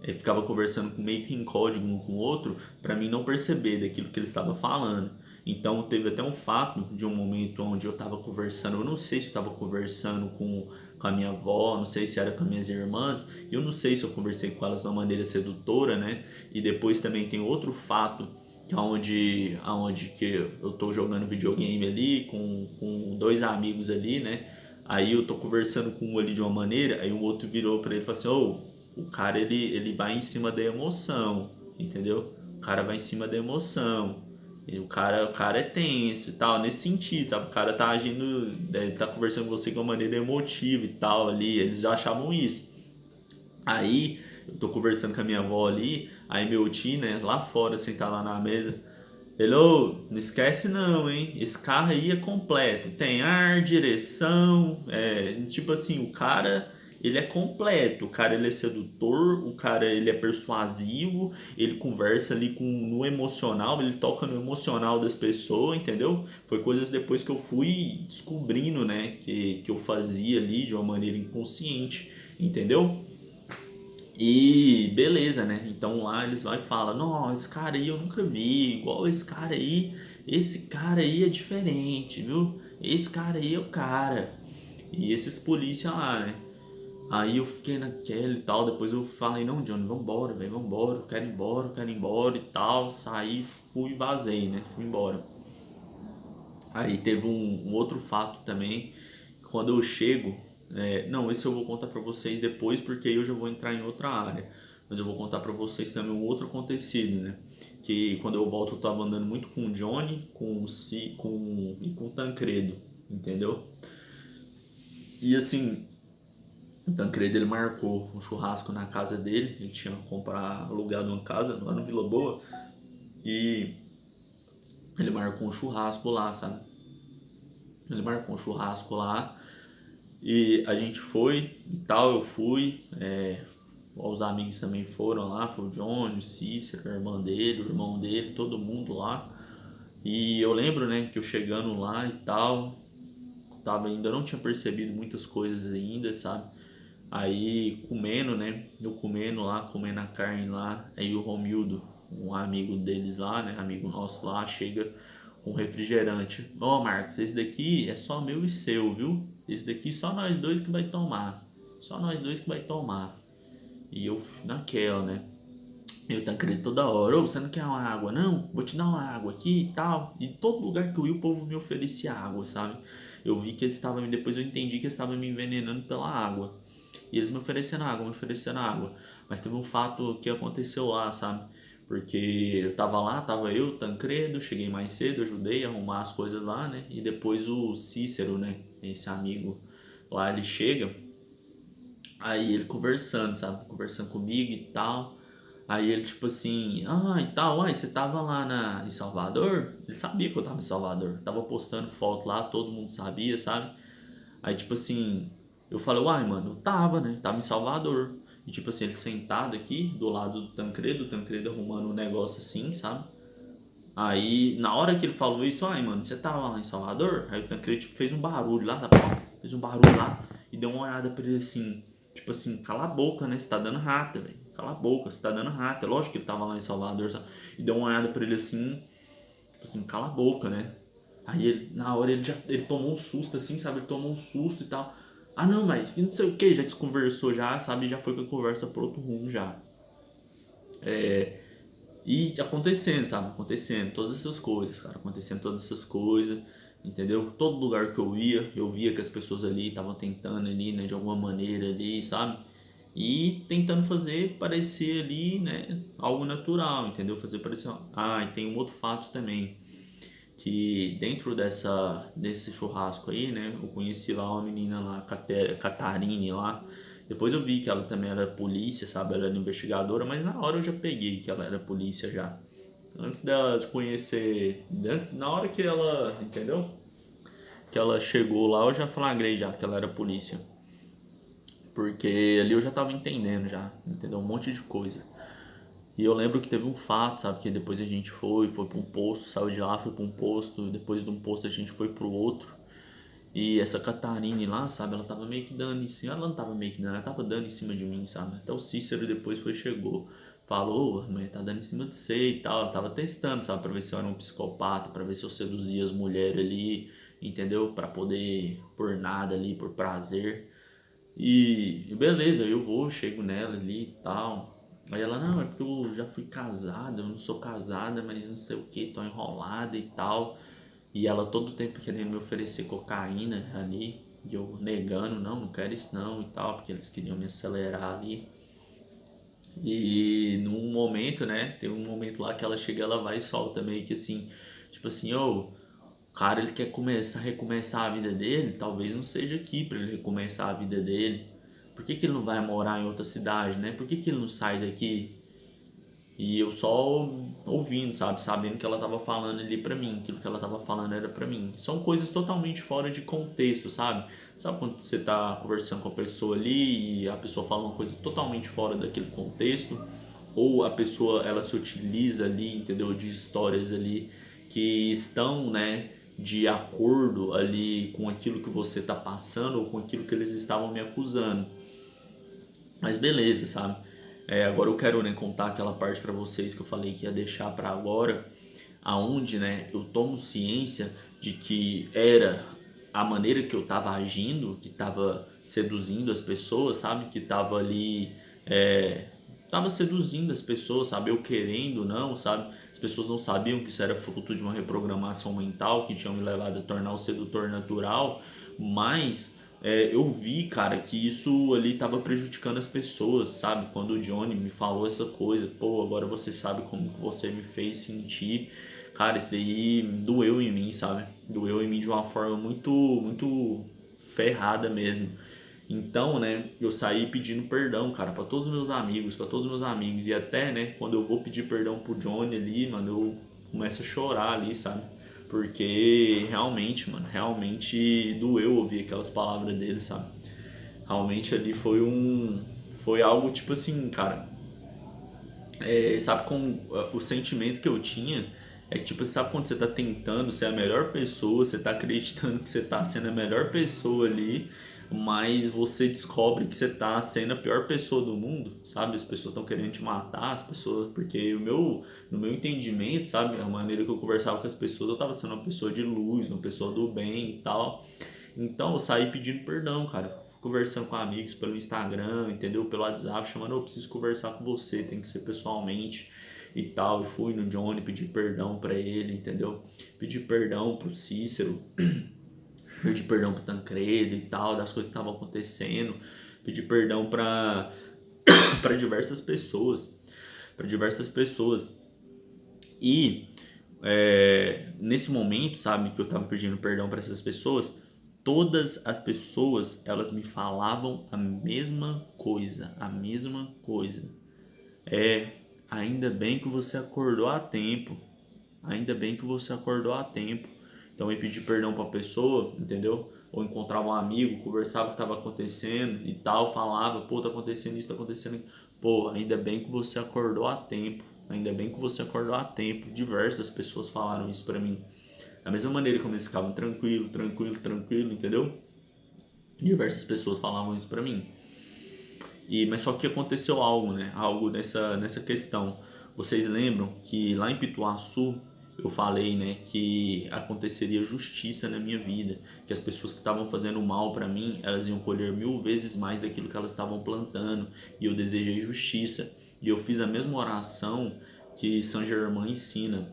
Ficava conversando meio que em código um com o outro para mim não perceber daquilo que ele estava falando. Então teve até um fato de um momento onde eu estava conversando, eu não sei se eu estava conversando com a minha avó, não sei se era com as minhas irmãs, eu não sei se eu conversei com elas de uma maneira sedutora, né? E depois também tem outro fato que é aonde que eu tô jogando videogame ali com dois amigos ali, né? Aí eu tô conversando com um ali de uma maneira, aí o outro virou para ele e falou assim: ô, o cara ele vai em cima da emoção. entendeu? O cara vai em cima da emoção. E o cara é tenso e tal, nesse sentido, sabe? O cara tá agindo, tá conversando com você de uma maneira emotiva e tal ali, eles já achavam isso. Aí, eu tô conversando com a minha avó ali, aí meu tio, né, lá fora, sentado lá na mesa, ele, ô, não esquece não, hein? Esse carro aí é completo. Tem ar, direção, tipo assim, o cara, ele é completo. O cara, ele é sedutor, o cara, ele é persuasivo, ele conversa ali no emocional, ele toca no emocional das pessoas, entendeu? Foi coisas depois que eu fui descobrindo, né, que eu fazia ali de uma maneira inconsciente, entendeu? E beleza, né? Então lá eles vão e falam: Nossa, esse cara aí eu nunca vi, igual esse cara aí é diferente, viu? Esse cara aí é o cara. E esses polícia lá, né? Aí eu fiquei naquela e tal. Depois eu falei: Não, Johnny, vambora, velho, vambora, eu quero ir embora e tal. Saí, fui, vazei, né? Fui embora. Aí teve um outro fato também, quando eu chego, não, esse eu vou contar pra vocês depois, porque aí eu já vou entrar em outra área. Mas eu vou contar pra vocês também um outro acontecido, né? Que quando eu volto eu tava andando muito com o Johnny, e com o Tancredo, entendeu? E assim, o Tancredo ele marcou um churrasco na casa dele, ele tinha alugado uma casa lá no Vila Boa, e ele marcou um churrasco lá, sabe? Ele marcou um churrasco lá. E a gente foi e tal, eu fui, os amigos também foram lá, foi o Johnny, o Cícero, a irmã dele, o irmão dele, todo mundo lá. E eu lembro, né, que eu chegando lá e tal, ainda não tinha percebido muitas coisas ainda, sabe? Aí comendo, né, eu comendo lá, comendo a carne lá, aí o Romildo, um amigo deles lá, né, amigo nosso lá, chega com refrigerante. Ó, Marcos, esse daqui é só meu e seu, viu? Esse daqui só nós dois que vai tomar. Só nós dois que vai tomar. E eu naquela, né? Eu Tancredo toda hora, ô, você não quer uma água? Não, vou te dar uma água aqui e tal. E todo lugar que eu ia, o povo me oferecia água, sabe? Eu vi que eles estavam, depois eu entendi que eles estavam me envenenando pela água. E eles me oferecendo água. Mas teve um fato que aconteceu lá, sabe? Porque eu tava lá, tava eu, Tancredo, cheguei mais cedo, ajudei a arrumar as coisas lá, né? E depois o Cícero, né? Esse amigo lá, ele chega, aí ele conversando, sabe? Conversando comigo e tal. Aí ele, tipo assim, e tal, você tava lá em Salvador? Ele sabia que eu tava em Salvador. Tava postando foto lá, todo mundo sabia, sabe? Aí, tipo assim, eu falei, uai, mano, eu tava, né? Tava em Salvador. E, tipo assim, ele sentado aqui, do lado do Tancredo, o Tancredo arrumando um negócio assim, sabe? Aí, na hora que ele falou isso, ai, mano, você tava lá em Salvador? Aí o Tancredo, tipo, fez um barulho lá, sabe? Fez um barulho lá e deu uma olhada pra ele assim, tipo assim, cala a boca, né? Você tá dando rata, velho. Cala a boca, você tá dando rata. É lógico que ele tava lá em Salvador, sabe? E deu uma olhada pra ele assim, tipo assim, cala a boca, né? Aí ele, na hora ele tomou um susto assim, sabe? Ele tomou um susto e tal. Ah, não, mas não sei o que, já desconversou já, sabe? Já foi com a conversa pro outro rumo já. E acontecendo, sabe? Acontecendo todas essas coisas, cara. Acontecendo todas essas coisas, entendeu? Todo lugar que eu via que as pessoas ali estavam tentando ali, né? De alguma maneira ali, sabe? E tentando fazer parecer ali, né? Algo natural, entendeu? Fazer parecer. Ah, e tem um outro fato também que dentro desse churrasco aí, né, eu conheci lá uma menina lá, Catarine lá. Depois eu vi que ela também era polícia, sabe? Ela era investigadora, mas na hora eu já peguei que ela era polícia já. Antes dela de conhecer, na hora que ela, entendeu? Que ela chegou lá, eu já flagrei já que ela era polícia. Porque ali eu já tava entendendo já, entendeu? Um monte de coisa. E eu lembro que teve um fato, sabe? Que depois a gente foi para um posto, saiu de lá, foi para um posto, depois de um posto a gente foi pro outro. E essa Catarine lá, sabe? Ela tava meio que dando em cima, ela não tava meio que dando, ela tava dando em cima de mim, sabe? Até o Cícero depois chegou, falou, a mulher tá dando em cima de você e tal. Ela tava testando, sabe? Pra ver se eu era um psicopata, pra ver se eu seduzia as mulheres ali, entendeu? Pra poder, por nada ali, por prazer. E beleza, eu vou, chego nela ali e tal. Aí ela, não, é porque eu já fui casada, eu não sou casada, mas não sei o que, tô enrolada e tal. E ela todo tempo querendo me oferecer cocaína ali. E eu negando, não, não quero isso não e tal, porque eles queriam me acelerar ali. E num momento, né? Tem um momento lá que ela chega, ela vai e solta meio que assim, tipo assim, ô, o cara ele quer recomeçar a vida dele, talvez não seja aqui pra ele recomeçar a vida dele. Por que que ele não vai morar em outra cidade, né? Por que que ele não sai daqui? E eu só ouvindo, sabe? Sabendo que ela tava falando ali pra mim, aquilo que ela tava falando era pra mim. São coisas totalmente fora de contexto, sabe? Sabe quando você tá conversando com a pessoa ali e a pessoa fala uma coisa totalmente fora daquele contexto? Ou a pessoa, ela se utiliza ali, entendeu? De histórias ali que estão, né? De acordo ali com aquilo que você tá passando ou com aquilo que eles estavam me acusando. Mas beleza, sabe? Agora eu quero, né, contar aquela parte pra vocês que eu falei que ia deixar pra agora, aonde, né, eu tomo ciência de que era a maneira que eu tava agindo, que tava seduzindo as pessoas, sabe? Que tava ali, tava seduzindo as pessoas, sabe? Eu querendo, não, sabe? As pessoas não sabiam que isso era fruto de uma reprogramação mental que tinha me levado a tornar o sedutor natural, mas eu vi, cara, que isso ali tava prejudicando as pessoas, sabe? Quando o Johnny me falou essa coisa, pô, agora você sabe como que você me fez sentir. Cara, isso daí doeu em mim, sabe? Doeu em mim de uma forma muito, muito ferrada mesmo. Então, né, eu saí pedindo perdão, cara, pra todos os meus amigos, pra todos os meus amigos. E até, né, quando eu vou pedir perdão pro Johnny ali, mano, eu começo a chorar ali, sabe? Porque realmente, mano, realmente doeu ouvir aquelas palavras dele, sabe? Realmente ali foi algo tipo assim, cara, sabe com o sentimento que eu tinha é que tipo, sabe quando você tá tentando ser a melhor pessoa, você tá acreditando que você tá sendo a melhor pessoa ali, mas você descobre que você tá sendo a pior pessoa do mundo, sabe? As pessoas estão querendo te matar, as pessoas, porque no meu entendimento, sabe, a maneira que eu conversava com as pessoas, eu tava sendo uma pessoa de luz, uma pessoa do bem e tal. Então eu saí pedindo perdão, cara. Conversando com amigos pelo Instagram, entendeu? Pelo WhatsApp, chamando, eu preciso conversar com você, tem que ser pessoalmente e tal. E fui no Johnny, pedi perdão pra ele, entendeu? Pedi perdão pro Cícero, pedi perdão pro Tancredo e tal, das coisas que estavam acontecendo. Pedi perdão pra diversas pessoas, pra diversas pessoas. E nesse momento, sabe, que eu tava pedindo perdão pra essas pessoas, todas as pessoas, elas me falavam a mesma coisa, a mesma coisa. Ainda bem que você acordou a tempo. Ainda bem que você acordou a tempo. Então eu pedi perdão pra pessoa, entendeu? Ou encontrava um amigo, conversava o que estava acontecendo e tal, falava, pô, tá acontecendo isso, tá acontecendo. Pô, ainda bem que você acordou a tempo. Ainda bem que você acordou a tempo. Diversas pessoas falaram isso pra mim. Da mesma maneira como eles ficavam tranquilo, tranquilo, tranquilo, entendeu? Diversas pessoas falavam isso pra mim. Mas só que aconteceu algo, né? Algo nessa questão. Vocês lembram que lá em Pituaçu eu falei, né, que aconteceria justiça na minha vida, que as pessoas que estavam fazendo mal para mim, elas iam colher 1000 vezes mais daquilo que elas estavam plantando, e eu desejei justiça. E eu fiz a mesma oração que Saint Germain ensina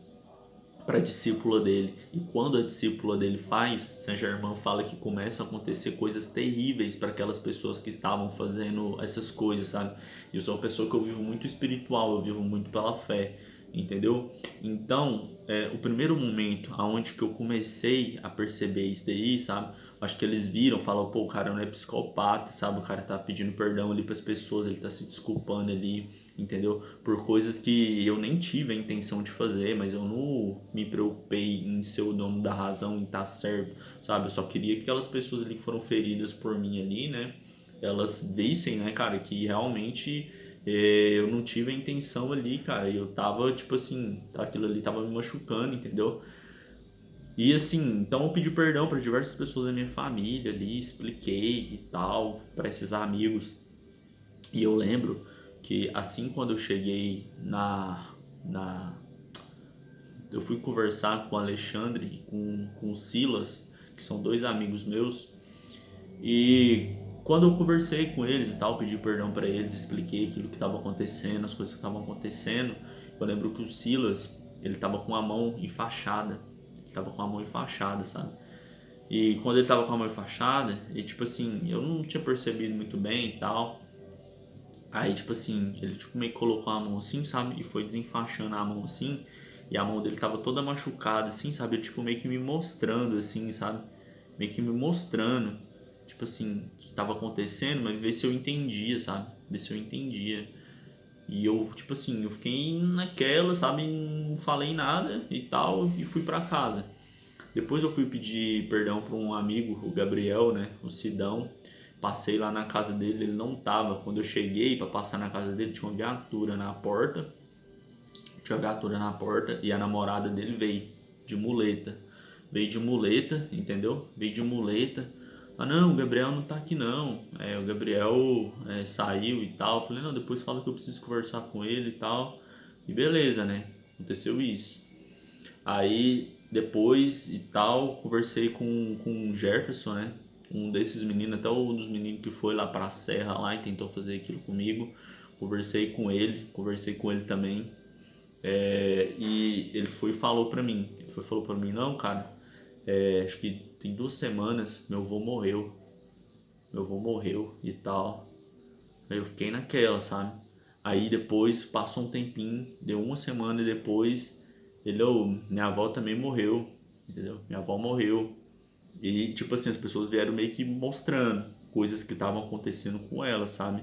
para a discípula dele. E quando a discípula dele faz, Saint Germain fala que começam a acontecer coisas terríveis para aquelas pessoas que estavam fazendo essas coisas, sabe? E eu sou uma pessoa que eu vivo muito espiritual, eu vivo muito pela fé, entendeu? Então, o primeiro momento aonde que eu comecei a perceber isso daí, sabe? Acho que eles viram, falam, pô, o cara não é psicopata, sabe? O cara tá pedindo perdão ali para as pessoas, ele tá se desculpando ali, entendeu? Por coisas que eu nem tive a intenção de fazer, mas eu não me preocupei em ser o dono da razão, em estar certo, sabe? Eu só queria que aquelas pessoas ali que foram feridas por mim ali, né? Elas vissem, né, cara, que realmente eu não tive a intenção ali, cara. Eu tava, tipo assim, aquilo ali tava me machucando, entendeu? E assim, então eu pedi perdão para diversas pessoas da minha família ali, expliquei e tal, para esses amigos. E eu lembro que assim quando eu cheguei na eu fui conversar com o Alexandre e com o Silas, que são dois amigos meus, e quando eu conversei com eles e tal, pedi perdão para eles, expliquei aquilo que estava acontecendo, as coisas que estavam acontecendo. Eu lembro que o Silas, ele estava com a mão enfaixada, ele tava com a mão enfaixada, sabe? E quando ele tava com a mão enfaixada, e tipo assim, eu não tinha percebido muito bem e tal. Aí, tipo assim, ele tipo meio que colocou a mão assim, sabe? E foi desenfaixando a mão assim. E a mão dele tava toda machucada, assim, sabe? Ele, tipo, meio que me mostrando, assim, sabe? Meio que me mostrando, tipo assim, o que tava acontecendo, mas ver se eu entendia, sabe? Ver se eu entendia. E eu, tipo assim, eu fiquei naquela, sabe? Não falei nada e tal, e fui pra casa. Depois eu fui pedir perdão para um amigo, o Gabriel, né? O Sidão. Passei lá na casa dele, ele não tava. Quando eu cheguei para passar na casa dele, tinha uma viatura na porta. Tinha uma viatura na porta e a namorada dele veio de muleta. Veio de muleta, entendeu? Veio de muleta. Ah, não, o Gabriel não tá aqui não. O Gabriel saiu e tal. Eu falei, não, depois fala que eu preciso conversar com ele e tal. E beleza, né? Aconteceu isso. Aí depois e tal, conversei com o Jefferson, né? Um desses meninos, até um dos meninos que foi lá pra serra lá e tentou fazer aquilo comigo. Conversei com ele também. E ele foi e falou pra mim. Ele foi e falou pra mim, não, cara, acho que tem 2 semanas meu avô morreu. Meu avô morreu e tal. Aí eu fiquei naquela, sabe? Aí depois passou um tempinho, deu 1 semana e depois minha avó também morreu, entendeu? Minha avó morreu. E tipo assim, as pessoas vieram meio que mostrando coisas que estavam acontecendo com ela, sabe?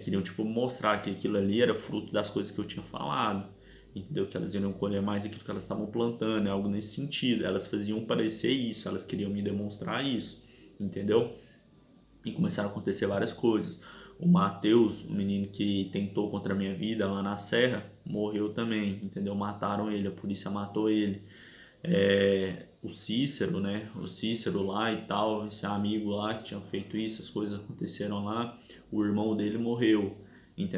Queriam tipo mostrar que aquilo ali era fruto das coisas que eu tinha falado, entendeu? Que elas iriam colher mais aquilo que elas estavam plantando, algo nesse sentido. Elas faziam parecer isso, elas queriam me demonstrar isso, entendeu? E começaram a acontecer várias coisas. O Matheus, o menino que tentou contra a minha vida lá na serra, morreu também, entendeu? Mataram ele, a polícia matou ele. O Cícero, né? O Cícero lá e tal, esse amigo lá que tinha feito isso, as coisas aconteceram lá. O irmão dele morreu.